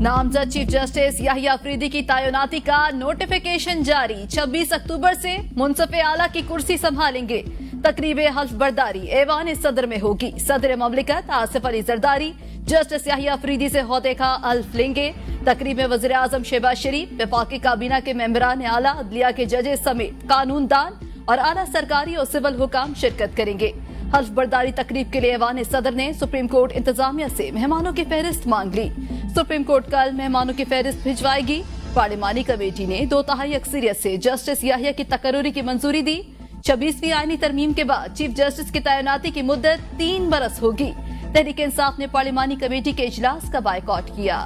नामजद chief justice Yahya Afridi की तैनाती का नोटिफिकेशन जारी। 26 अक्टूबर से मुंसफ़े आला की कुर्सी संभालेंगे। तकरीब हल्फ बर्दारी ऐवान सदर में होगी। सदर ममलिकत आसिफ अली जरदारी जस्टिस याहिया अफरीदी से ओहदे का हल्फ लेंगे। तकरीब में वज़ीर आज़म शहबाज शरीफ, वफाकी काबीना के मेंबरान आला, अदलिया के जजेस समेत कानूनदान और आला सरकारी और सिविल हुकाम शिरकत करेंगे। हल्फ बर्दारी तकरीब के लिए ऐवान सदर ने सुप्रीम कोर्ट इंतजामिया से मेहमानों की फहरिस्त मांग ली। सुप्रीम कोर्ट कल मेहमानों की फहरिस्त भिजवाएगी। पार्लिमानी कमेटी ने 2/3 अक्सरियत से जस्टिस याहिया की तकर्रुरी की मंजूरी दी। 26वीं आईनी तरमीम के बाद चीफ जस्टिस की तैनाती की मुद्दत 3 बरस होगी। तहरीक इंसाफ ने पार्लिमानी कमेटी के इजलास का बायकॉट किया।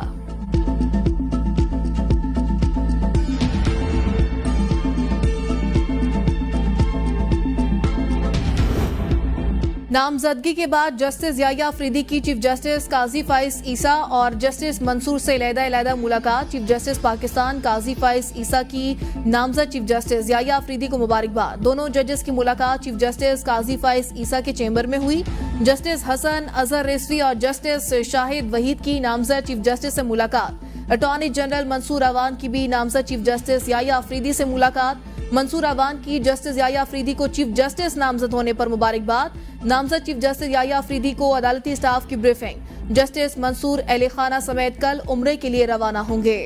नामजदगी के बाद जस्टिस याहिया अफरीदी की चीफ जस्टिस काजी फाइज ईसा और जस्टिस मंसूर से अलहदा मुलाकात। चीफ जस्टिस पाकिस्तान काजी फाइज ईसा की नामजद चीफ जस्टिस याहिया अफरीदी को मुबारकबाद। दोनों जजेस की मुलाकात चीफ जस्टिस काजी फाइज ईसा के चेंबर में हुई। जस्टिस हसन अजहर रिजवी और जस्टिस शाहिद वहीद की नामजद चीफ जस्टिस से मुलाकात। अटॉर्नी जनरल मंसूर अवान की भी नामजद चीफ जस्टिस याहिया अफरीदी से मुलाकात। मंसूर अवान की जस्टिस याहिया अफरीदी को चीफ जस्टिस नामजद होने पर मुबारकबाद। नामजद चीफ जस्टिस याहिया अफरीदी को अदालती स्टाफ की ब्रीफिंग। जस्टिस मंसूर अली खाना समेत कल उम्रे के लिए रवाना होंगे।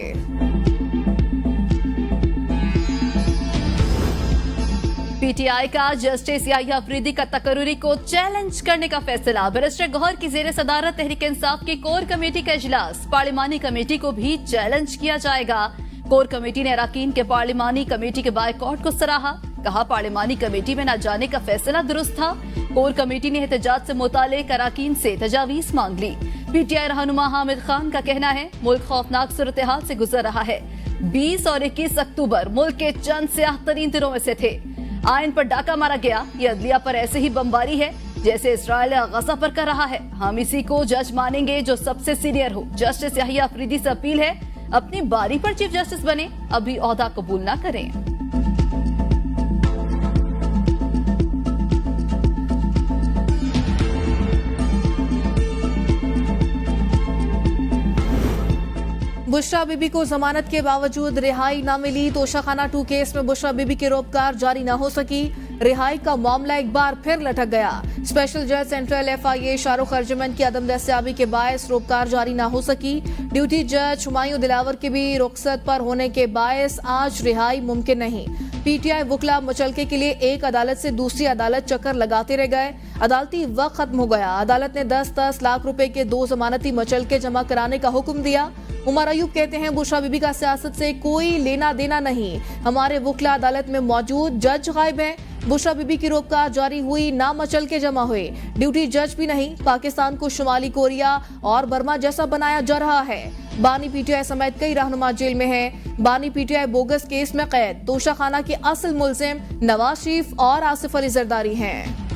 पीटीआई का जस्टिस याहिया अफरीदी का तकर्रुरी को चैलेंज करने का फैसला। बैरिस्टर गौहर की जेर सदारत तहरीक इंसाफ की कोर कमेटी का इजलास। पार्लिमानी कमेटी को भी चैलेंज किया जाएगा। कोर कमेटी ने अरकान के पार्लिमानी कमेटी के बायकॉट को सराहा। कहा पार्लिमानी कमेटी में न जाने का फैसला दुरुस्त था। कोर कमेटी ने एहतजाज से मुतालिक अरकान से तजावीज मांग ली। पीटीआई रहनुमा हामिद खान का कहना है मुल्क खौफनाक सूरत हाल से गुजर रहा है। 20 और 21 अक्टूबर मुल्क के चंद स्याह-तरीन दिनों में से थे। आयन पर डाका मारा गया। ये अदलिया पर ऐसे ही बमबारी है जैसे इसराइल गजा पर कर रहा है। हम इसी को जज मानेंगे जो सबसे सीनियर हो। जस्टिस याहिया अफरीदी से अपील है अपनी बारी पर चीफ जस्टिस बने, अभी ओहदा कबूल न करें। बुशरा बीबी को जमानत के बावजूद रिहाई न मिली। तोशाखाना 2 केस में बुशरा बीबी की रोपकार जारी न हो सकी। रिहाई का मामला एक बार फिर लटक गया। स्पेशल जज सेंट्रल FIA शाहरुख अर्जुमन की अदम दस्तयाबी के बायस रोपकार जारी न हो सकी। ड्यूटी जज हुमायूं दिलावर के भी रुखसत पर होने के बायस आज रिहाई मुमकिन नहीं। पीटीआई वकला मुचलके के लिए एक अदालत से दूसरी अदालत चक्कर लगाते रह गए। अदालती वक्त खत्म हो गया। अदालत ने 10-10 लाख रुपए के 2 जमानती मुचलके जमा कराने का हुक्म दिया। उमर अयूब कहते हैं बुशरा बीबी का सियासत से कोई लेना देना नहीं। हमारे वकला अदालत में मौजूद जज गायब हैं। बुशरा बीबी की रोककार जारी हुई, ना मचल के जमा हुए। ड्यूटी जज भी नहीं। पाकिस्तान को शुमाली कोरिया और बर्मा जैसा बनाया जा रहा है। बानी पीटीआई समेत कई रहनुमा जेल में हैं। बानी पीटीआई बोगस केस में कैद। तोशाखाना के असल मुलजिम नवाज शरीफ और आसिफ अली जरदारी हैं।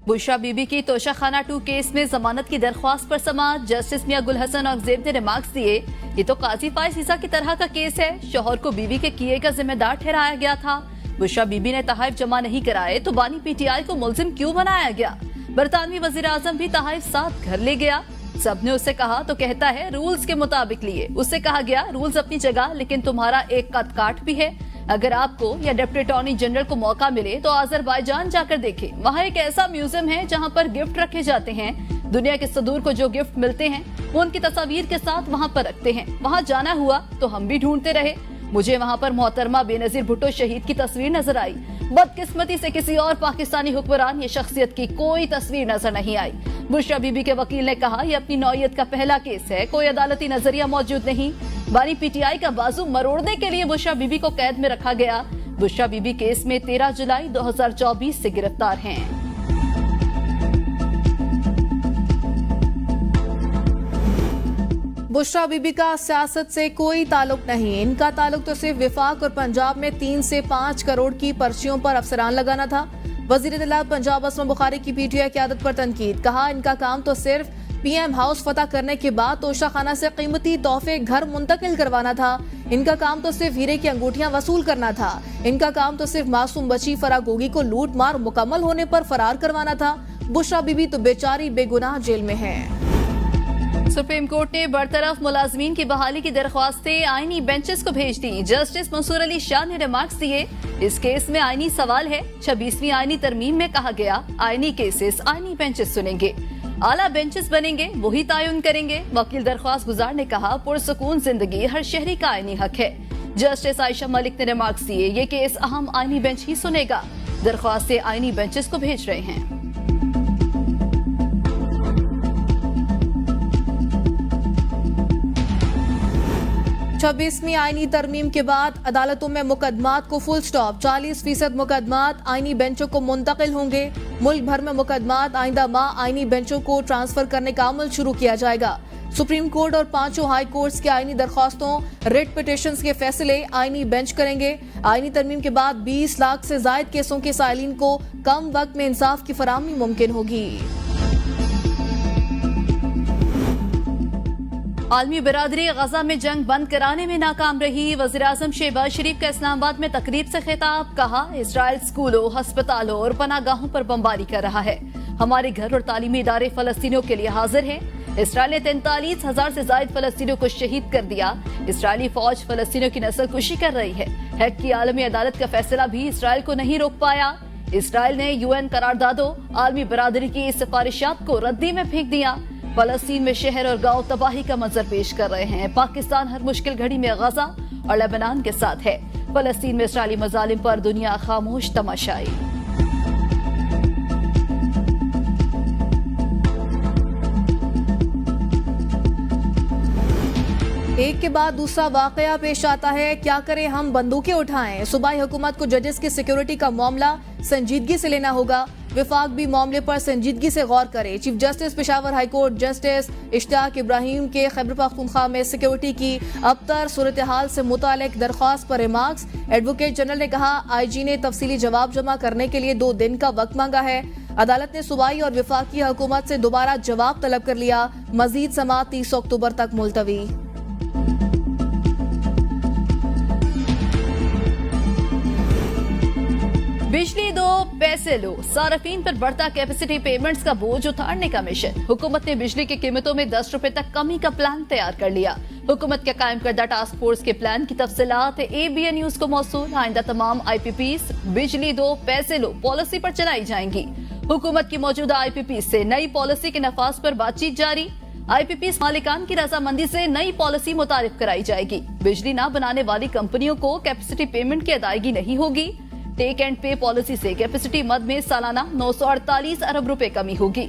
बुशरा बीबी की तोशाखाना 2 केस में जमानत की दरख्वास्त पर समाअत। जस्टिस मियां गुल हसन और जेब ने रिमार्क्स दिए, ये तो काजी फाइज ईसा की तरह का केस है। शौहर को बीवी के किए का जिम्मेदार ठहराया गया था। बुशरा बीबी ने तहाइफ जमा नहीं कराए तो बानी पीटीआई को मुलजिम क्यों बनाया गया? बरतानवी वजीर आजम भी तहाइफ साथ घर ले गया। सबने उससे कहा तो कहता है रूल्स के मुताबिक लिए। उससे कहा गया रूल्स अपनी जगह, लेकिन तुम्हारा एक कद काट भी है। अगर आपको या डिप्टी अटॉर्नी जनरल को मौका मिले तो अजरबैजान जाकर देखें। वहाँ एक ऐसा म्यूजियम है जहाँ पर गिफ्ट रखे जाते हैं। दुनिया के सदूर को जो गिफ्ट मिलते हैं वो उनकी तस्वीर के साथ वहाँ पर रखते हैं। वहाँ जाना हुआ तो हम भी ढूंढते रहे। मुझे वहाँ पर मोहतरमा बेनजीर भुट्टो शहीद की तस्वीर नजर आई। बदकिस्मती से किसी और पाकिस्तानी हुक्मरान या शख्सियत की कोई तस्वीर नजर नहीं आई। बुशरा बीबी के वकील ने कहा यह अपनी नौयत का पहला केस है, कोई अदालती नजरिया मौजूद नहीं। बानी पीटीआई का बाजू मरोड़ने के लिए बुशरा बीबी को कैद में रखा गया। बुशरा बीबी केस में 13 जुलाई 2024 से गिरफ्तार हैं। बुशरा बीबी का सियासत से कोई ताल्लुक नहीं। इनका ताल्लुक तो सिर्फ विफाक और पंजाब में 3 से 5 करोड़ की पर्चियों पर अफसरान लगाना था। वजीर दिलावर पंजाब असमा बुखारी की पीटीआई की आदत पर तनकीद। कहा इनका काम तो सिर्फ PM हाउस फतह करने के बाद तोशाखाना से कीमती तोहफे घर मुंतकिल करवाना था। इनका काम तो सिर्फ हीरे की अंगूठियां वसूल करना था। इनका काम तो सिर्फ मासूम बच्ची फरा गोगी को लूट मार मुकम्मल होने पर फरार करवाना था। बुशरा बीबी तो बेचारी बेगुनाह जेल में है। सुप्रीम कोर्ट ने बरतरफ मुलाजमीन की बहाली की दरख्वास्तें आईनी बेंचेस को भेज दी। जस्टिस मंसूर अली शाह ने रिमार्क्स दिए। इस केस में आईनी सवाल है। 26वीं आईनी तरमीम में कहा गया आईनी केसेस आईनी बेंचेस सुनेंगे, आला बेंचेस बनेंगे, वही तयन करेंगे। वकील दरख्वास्त गुजार ने कहा पुरसुकून जिंदगी हर शहरी का आईनी हक है। जस्टिस आयशा मलिक ने रिमार्क्स दिए ये केस अहम आईनी बेंच ही सुनेगा। दरख्वास्तें आईनी बेंचेस को भेज रहे हैं। 26वीं आईनी तरमीम के बाद अदालतों में मुकदमात को फुल स्टॉप। 40% मुकदमात आईनी बेंचों को मुंतकिल होंगे। मुल्क भर में मुकदमात आइंदा माह आईनी बेंचों को ट्रांसफर करने का अमल शुरू किया जाएगा। सुप्रीम कोर्ट और 5 हाई कोर्ट्स की आईनी दरख्वास्तों, रिट पिटिशंस के फैसले आईनी बेंच करेंगे। आईनी तरमीम के बाद 20 लाख से जायद केसों के साइलिन को कम वक्त में इंसाफ की फराहमी मुमकिन होगी। आलमी बिरादरी गजा में जंग बंद कराने में नाकाम रही। वज़ीर-ए-आज़म शहबाज शरीफ का इस्लामाबाद में तकरीब से खिताब। कहा इसराइल स्कूलों, अस्पतालों और पनागाहों पर बमबारी कर रहा है। हमारे घर और तालीमी इदारे फलस्तीनियों के लिए हाजिर हैं। इसराइल ने 43,000 से ज्यादा फलस्तीनियों को शहीद कर दिया। इसराइली फौज फलस्तीनियों की नस्लकुशी कर रही है। हैग की आलमी अदालत का फैसला भी इसराइल को नहीं रोक पाया। इसराइल ने UN करारदादों, आलमी बिरादरी की सिफारिशात को रद्दी में फेंक दिया। फलस्तीन में शहर और गांव तबाही का मंजर पेश कर रहे हैं। पाकिस्तान हर मुश्किल घड़ी में गजा और लेबनान के साथ है। फलस्तीन में इसराइली मजालिम पर दुनिया खामोश तमाशाई। एक के बाद दूसरा वाकया पेश आता है। क्या करें हम, बंदूकें उठाएं। सूबाई हुकूमत को जजेस की सिक्योरिटी का मामला संजीदगी से लेना होगा। विफाक भी मामले पर संजीदगी से गौर करे। Chief justice Peshawar high court justice Ishtiaq Ibrahim के खैबर पख्तूनख्वा में सिक्योरिटी की अबतर सूरत हाल से मुतालिक दरख्वास्त पर रिमार्क्स। एडवोकेट जनरल ने कहा IG ने तफसीली जवाब जमा करने के लिए 2 दिन का वक्त मांगा है। अदालत ने सूबाई और विफाकी हुकूमत से दोबारा जवाब तलब कर लिया। मजीद समाअत 30 अक्टूबर तक मुलतवी। बिजली दो पैसे लो, सार्फिन पर बढ़ता कैपेसिटी पेमेंट्स का बोझ उतारने का मिशन। हुकूमत ने बिजली की कीमतों में 10 रुपए तक कमी का प्लान तैयार कर लिया। हुकूमत के कायम करदा टास्क फोर्स के प्लान की तफसीलात ABN न्यूज को मौसूल। आइंदा तमाम IPPs बिजली दो पैसे लो पॉलिसी पर चलाई जाएंगी। हुकूमत की मौजूदा IPPs से नई पॉलिसी के नफाज पर बातचीत जारी। IPPs मालिकान की रजामंदी से नई पॉलिसी मुतारिफ कराई जाएगी। बिजली न बनाने वाली कंपनियों को कैपेसिटी पेमेंट की अदायगी नहीं होगी। टेक एंड पे पॉलिसी से कैपेसिटी मद में सालाना 948 अरब रुपए कमी होगी।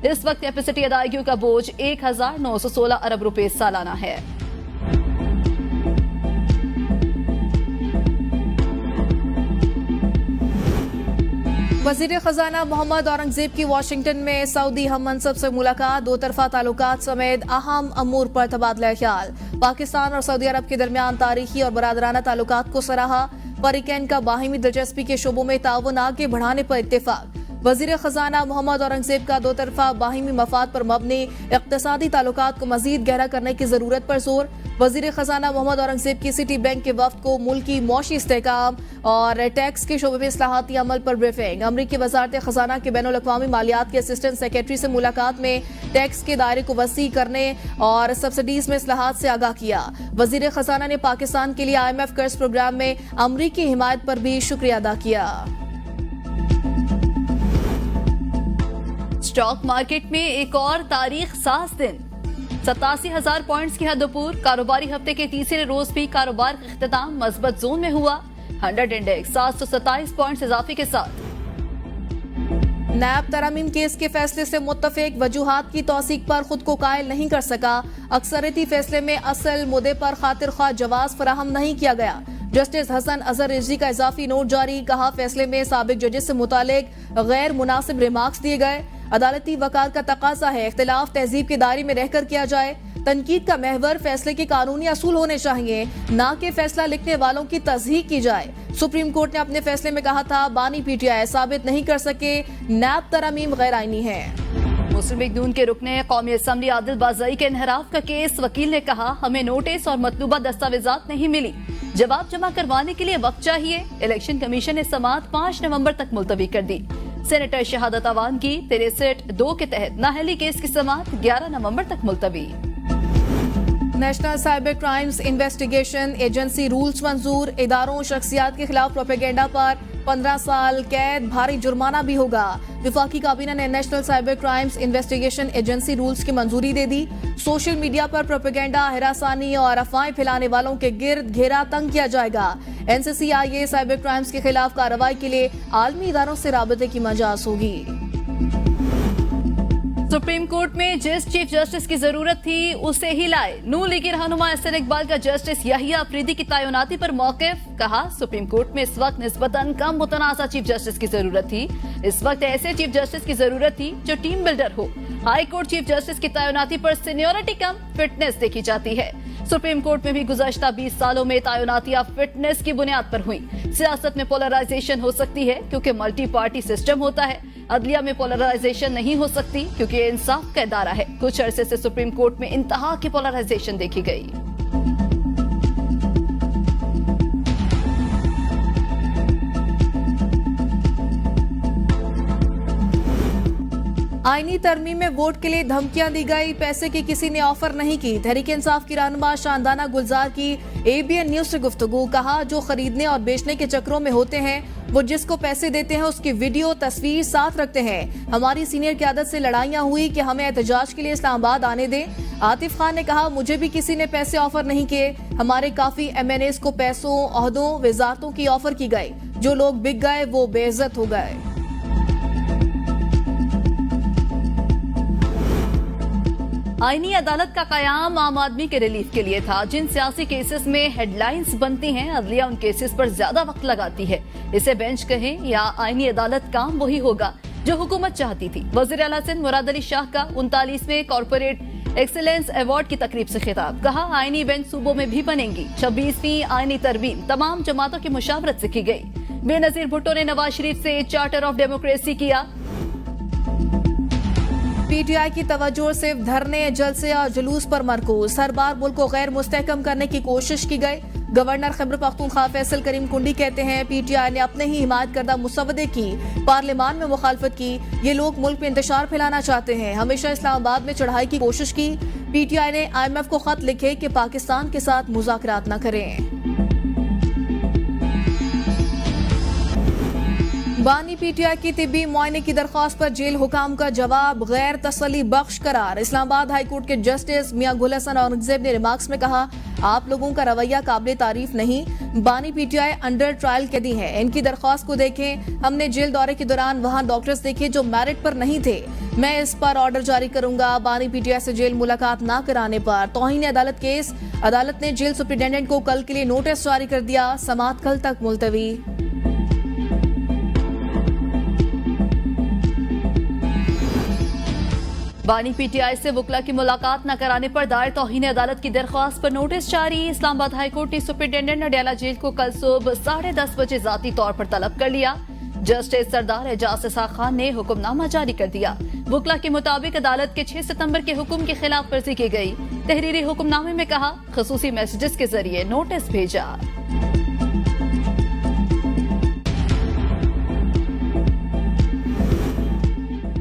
इस वक्त कैपेसिटी अदायगियों का बोझ 1916 अरब रुपए सालाना है। वजीर खजाना मोहम्मद औरंगजेब की वाशिंगटन में सऊदी हम मनसब से मुलाकात। 2 तरफा ताल्लुकात समेत अहम अमूर पर तबादला ख्याल। पाकिस्तान और सऊदी अरब के दरमियान तारीखी और बरादराना ताल्लुकात को सराहा। परिकैन का बाहिमी दिलचस्पी के शोबों में ताउन आगे बढ़ाने पर इत्तेफाक। वजीर खजाना मोहम्मद औरंगजेब का 2 तरफा बाहिमी मफाद पर मबनी इक्तिसादी ताल्लुकात को मजीद गहरा करने की जरूरत पर जोर। वजीर खजाना मोहम्मद औरंगजेब की सिटी बैंक के वफ्द को मुल्की मौशी इस्तेहकाम और टैक्स के शोबे में इस्लाहाती अमल पर ब्रीफिंग। अमरीकी वजारत खजाना के बैनुल-अक़वामी मालियात के असिस्टेंट सेक्रेटरी से मुलाकात में टैक्स के दायरे को वसी करने और सब्सिडीज में इस्लाहात से आगाह किया। वजीर खजाना ने पाकिस्तान के लिए IMF कर्ज प्रोग्राम में अमरीकी हिमायत पर भी शुक्रिया अदा किया। स्टॉक मार्केट में एक और तारीख साज दिन। 87,000 पॉइंट्स की हदपुर। कारोबारी हफ्ते के तीसरे रोज भी कारोबार का इख्तिताम मजबूत जोन में हुआ। 100 इंडेक्स 727 पॉइंट्स इजाफे के साथ। नैब तरमीम केस के फैसले से मुत्तफिक, वजूहात की तौसीक पर खुद को कायल नहीं कर सका। अक्सरियती फैसले में असल मुद्दे पर खातिर ख्वाह जवाब फराहम नहीं किया गया। जस्टिस हसन अजहर रिजवी का इजाफी नोट जारी। कहा फैसले में साबिक जजेस से मुतालिक गैर मुनासिब रिमार्क्स दिए गए। अदालती वकालत का तकाजा है इख्तिलाफ तहजीब के दायरे में रहकर किया जाए। तनकीद का महवर फैसले के कानूनी असूल होने चाहिए, ना कि फैसला लिखने वालों की तस्दीक की जाए। सुप्रीम कोर्ट ने अपने फैसले में कहा था बानी PTI साबित नहीं कर सके नैब तरमीम गैर आईनी है। मुस्लिम लीग नून के रुकने कौमी असम्बली आदिल बाज़ई के इनहराफ का केस, वकील ने कहा हमें नोटिस और मतलूबा दस्तावेजात नहीं मिली, जवाब जमा करवाने के लिए वक्त चाहिए। इलेक्शन कमीशन ने समाअत 5 नवंबर तक मुलतवी कर दी। सेनेटर शहादत अवान की 63(2) के तहत नाहली केस की समाअत 11 नवंबर तक मुलतवी। National cyber crimes investigation agency rules मंजूर, इदारों शख्सियात के खिलाफ प्रोपेगेंडा पर 15 साल कैद, भारी जुर्माना भी होगा। विफाकी काबीना ने national cyber crimes investigation agency rules की मंजूरी दे दी। सोशल मीडिया पर प्रोपेगेंडा, हिरासानी और अफवाहें फैलाने वालों के गिर्द घेरा तंग किया जाएगा। NCCIA साइबर क्राइम्स के खिलाफ कार्रवाई के लिए आलमी इदारों से राबते की मजाज होगी। सुप्रीम कोर्ट में जिस चीफ जस्टिस की जरूरत थी उसे ही लाए। नून लीगी रहनुमा एहसन इकबाल का जस्टिस याहिया अफरीदी की तैनाती पर मौकिफ, कहा सुप्रीम कोर्ट में इस वक्त निस्बतन कम मुतनाज़ा चीफ जस्टिस की जरूरत थी। इस वक्त ऐसे चीफ जस्टिस की जरूरत थी जो टीम बिल्डर हो। हाई कोर्ट चीफ जस्टिस की तैनाती पर सीनियोरिटी कम, फिटनेस देखी जाती है। सुप्रीम कोर्ट में भी गुज़श्ता 20 सालों में तैनातियां फिटनेस की बुनियाद पर हुई। सियासत में पोलराइजेशन हो सकती है क्योंकि मल्टी पार्टी सिस्टम होता है। अदलिया में पोलराइजेशन नहीं हो सकती क्योंकि ये इंसाफ का इदारा है। कुछ अरसे से सुप्रीम कोर्ट में इंतहा की पोलराइजेशन देखी गई। आईनी तरमीम में वोट के लिए धमकियां दी गई, पैसे की किसी ने ऑफर नहीं की। तहरीक इंसाफ की रहनुमा शानदाना गुलजार की ABN न्यूज से गुफ्तगू, कहा जो खरीदने और बेचने के चक्रों में होते हैं वो जिसको पैसे देते हैं उसकी वीडियो तस्वीर साथ रखते हैं। हमारी सीनियर क़यादत से लड़ाइयां हुई कि हमें एहतजाज के लिए इस्लामाबाद आने दें। आतिफ खान ने कहा मुझे भी किसी ने पैसे ऑफर नहीं किए। हमारे काफी MNAs को पैसों, ओहदों, वजारतों की ऑफर की गई। जो लोग बिक गए वो बेइज्जत हो गए। आईनी अदालत का कयाम आम आदमी के रिलीफ के लिए था। जिन सियासी केसेस में हेडलाइंस बनती हैं, अदलिया उन केसेस पर ज्यादा वक्त लगाती है। इसे बेंच कहें या आईनी अदालत, काम वही होगा जो हुकूमत चाहती थी। वज़ीर आला सिंध मुराद अली शाह का 39वें कॉर्पोरेट एक्सीलेंस अवार्ड की तकरीब से खिताब, कहा आईनी बेंच सूबों में भी बनेंगी। 26वीं आईनी तरमीम तमाम जमातों की मुशावरत से की गई। बेनजीर भुट्टो ने नवाज शरीफ से चार्टर ऑफ डेमोक्रेसी किया। PTI की तवज्जो सिर्फ धरने, जलसे और जुलूस पर मरकूज। हर बार मुल्क को गैर मुस्तहकम करने की कोशिश की गई। गवर्नर खैबर पख्तूनख्वा फैसल करीम कुंडी कहते हैं PTI ने अपने ही हिमायत करदा मुसवदे की पार्लियामान में मुखालफत की। ये लोग मुल्क में इंतशार फैलाना चाहते हैं। हमेशा इस्लामाबाद में चढ़ाई की कोशिश की। PTI ने IMF को खत लिखे कि पाकिस्तान के साथ मुज़ाकरात न करें। बानी PTI की तिब्बी मुआयने की दरख्वास्त पर जेल हुकाम का जवाब गैर तसल्ली बख्श करार। इस्लामाबाद हाई कोर्ट के जस्टिस मियां गुल हसन औरंगजेब ने रिमार्क्स में कहा आप लोगों का रवैया काबिल तारीफ नहीं। बानी PTI अंडर ट्रायल कैदी हैं। इनकी दरख्वास्त को देखें। हमने जेल दौरे के दौरान वहां डॉक्टर्स देखे जो मेरिट पर नहीं थे। मैं इस पर ऑर्डर जारी करूंगा। बानी PTI से जेल मुलाकात न कराने पर तौहीन अदालत केस। अदालत ने जेल सुप्रिंटेंडेंट को कल के लिए नोटिस जारी कर दिया। समाअत कल तक मुलतवी। बानी PTI से वकला की मुलाकात न कराने पर दायर तौहीन अदालत की दरख्वास्त पर नोटिस जारी। इस्लामाबाद हाई कोर्ट ने सुप्रिंटेंडेंट अडयाला जेल को कल सुबह 10:30 बजे जाती तौर पर तलब कर लिया। जस्टिस सरदार एजाज इसाक खान ने हुक्मनामा जारी कर दिया। वकला के मुताबिक अदालत के 6 सितंबर के हुक्म की खिलाफ वर्जी की गई। तहरीरी हुक्मनामे में कहा खसूसी मैसेजेस के जरिए नोटिस भेजा।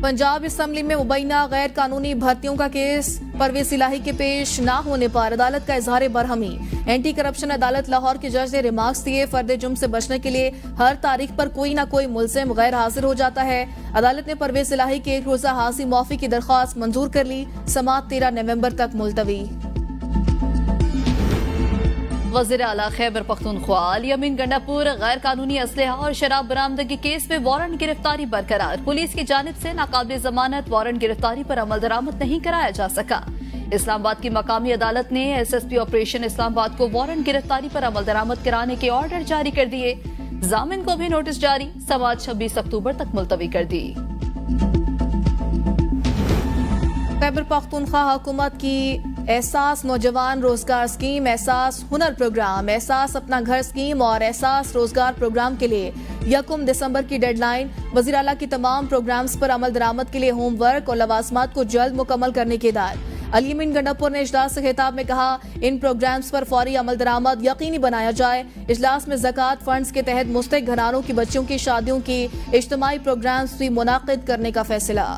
पंजाब असम्बली में मुबैना गैर कानूनी भर्तियों का केस परवेज इलाही के पेश न होने पर अदालत का इजहार बरहमी। एंटी करप्शन अदालत लाहौर के जज ने रिमार्क्स दिए फर्द जुर्म से बचने के लिए हर तारीख पर कोई न कोई मुलजिम गैर हाजिर हो जाता है। अदालत ने परवेज इलाही की 1 रोजा हाजिरी माफी की दरख्वास्त मंजूर कर ली। समाअत 13 नवंबर तक मुलतवी। वज़ीर आला खैबर पख्तूनख्वा अली अमीन गंडापुर गैर कानूनी असलहा और शराब बरामदगी केस में वारंट गिरफ्तारी बरकरार। पुलिस की जानिब से नाकाबिल जमानत वारंट गिरफ्तारी पर अमल दरामद नहीं कराया जा सका। इस्लामाबाद की मकामी अदालत ने SSP ऑपरेशन इस्लामाबाद को वारंट गिरफ्तारी पर अमल दरामद कराने के ऑर्डर जारी कर दिए। जामिन को भी नोटिस जारी। समाअत 26 अक्टूबर तक मुलतवी कर दी। खैबर पख्तूनख्वा हुकूमत की एहसास नौजवान रोजगार स्कीम, एहसास हुनर प्रोग्राम, एहसास अपना घर स्कीम और एहसास रोजगार प्रोग्राम के लिए 1 दिसंबर की डेडलाइन। वज़ीर आला की तमाम प्रोग्राम्स पर अमल दरामद के लिए होमवर्क और लवाजमात को जल्द मुकम्मल करने की हिदायत। अली अमीन गंडापुर ने इजलास से खिताब में कहा, इन प्रोग्राम्स पर फौरी अमल दरामद यकीनी बनाया जाए। इजलास में ज़कात फंड्स के तहत मुस्तहिक घरानों की बच्चियों की शादियों की इज्तिमाई प्रोग्राम्स भी मुनाकिद करने का फैसला।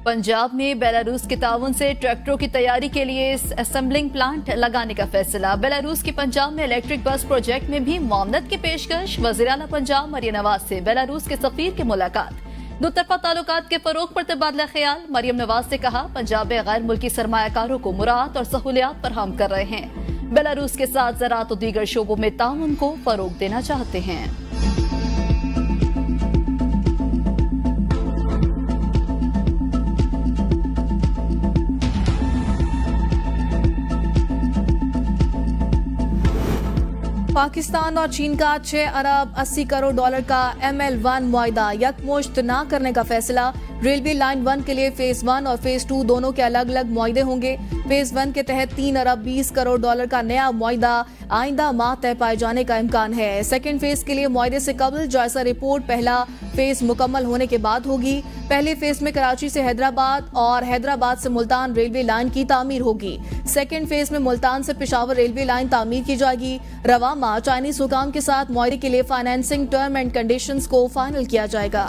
पंजाब में बेलारूस के ताउन से ट्रैक्टरों की तैयारी के लिए असेंबलिंग प्लांट लगाने का फैसला। बेलारूस की पंजाब में इलेक्ट्रिक बस प्रोजेक्ट में भी मामलत की पेशकश। वज़ीर आला पंजाब मरियम नवाज से बेलारूस के सफीर की मुलाकात। दो तरफा ताल्लुकात के फरोग पर तबादला ख्याल। मरियम नवाज ने कहा, पंजाब में गैर मुल्की सरमायाकारों को मुराद और सहूलियात फराहम कर रहे हैं। बेलारूस के साथ ज़राअत और दीगर शोबों में ताउन को फरोग देना चाहते हैं। पाकिस्तान और चीन का 6 अरब 80 करोड़ डॉलर का ML1 मुआहिदा यकमुश्त न करने का फैसला। रेलवे लाइन 1 के लिए फेज 1 और फेज 2 दोनों के अलग अलग मुआहिदे होंगे। फेज 1 के तहत 3 अरब 20 करोड़ डॉलर का नया मुआहिदा आइंदा माह तय पाए जाने का इम्कान है। सेकेंड फेज के लिए मुआहिदे से कबल जायजा रिपोर्ट पहला फेज मुकम्मल होने के बाद होगी। पहले फेज में कराची से हैदराबाद और हैदराबाद से मुल्तान रेलवे लाइन की तामीर होगी। सेकेंड फेज में मुल्तान से पेशावर रेलवे लाइन तामीर की जाएगी। रवा माह चाइनीज हुकाम के साथ मुआहिदे के लिए फाइनेंसिंग टर्म एंड कंडीशंस को फाइनल किया जाएगा।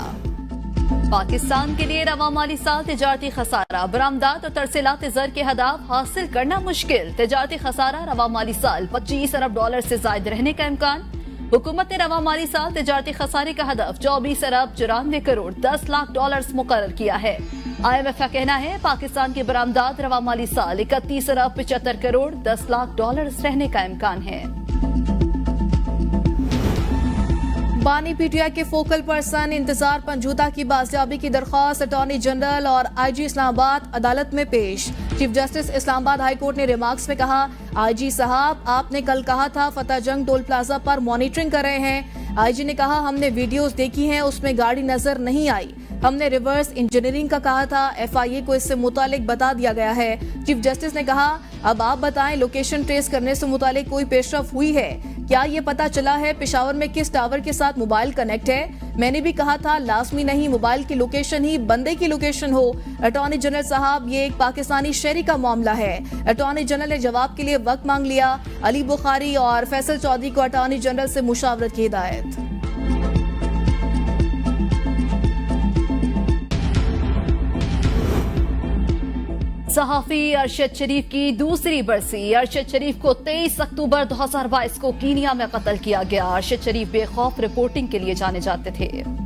पाकिस्तान के लिए रवा माली साल तिजारती खसारा, बरामदात और तरसीलात ज़र के हदाफ हासिल करना मुश्किल। तिजारती खसारा रवा माली साल 25 अरब डॉलर से जायद रहने का इम्कान। हुकूमत ने रवा माली साल तिजारती खसारे का हदफ 24 अरब 94 करोड़ 10 लाख डॉलर मुकर्रर किया है। IMF का कहना है, पाकिस्तान की बरामदात रवा माली साल 31 अरब 75 करोड़ 10 लाख डॉलर रहने का इम्कान है। बानी PTI के फोकल पर्सन इंतजार पंजूता की बाजियाबी की दरख्वास्त अटॉर्नी जनरल और IG इस्लामाबाद अदालत में पेश। Chief justice Islamabad high court ने रिमार्क्स में कहा, IG साहब आपने कल कहा था फतेह जंग टोल प्लाजा पर मॉनिटरिंग कर रहे हैं। IG ने कहा, हमने वीडियोस देखी हैं, उसमें गाड़ी नजर नहीं आई। हमने रिवर्स इंजीनियरिंग का कहा था, FIA को इससे मुतालिक बता दिया गया है। चीफ जस्टिस ने कहा, अब आप बताएं लोकेशन ट्रेस करने से मुतालिक कोई पेशरफ हुई है? क्या ये पता चला है पेशावर में किस टावर के साथ मोबाइल कनेक्ट है? मैंने भी कहा था लाजमी नहीं मोबाइल की लोकेशन ही बंदे की लोकेशन हो। अटॉर्नी जनरल साहब ये एक पाकिस्तानी शहरी का मामला है। अटॉर्नी जनरल ने जवाब के लिए वक्त मांग लिया। अली बुखारी और फैसल चौधरी को अटॉर्नी जनरल से मुशावरत की हिदायत। सहाफी अरशद शरीफ की दूसरी बरसी। अरशद शरीफ को 23 अक्टूबर 2022 को कीनिया में कत्ल किया गया। अरशद शरीफ बेखौफ रिपोर्टिंग के लिए जाने जाते थे।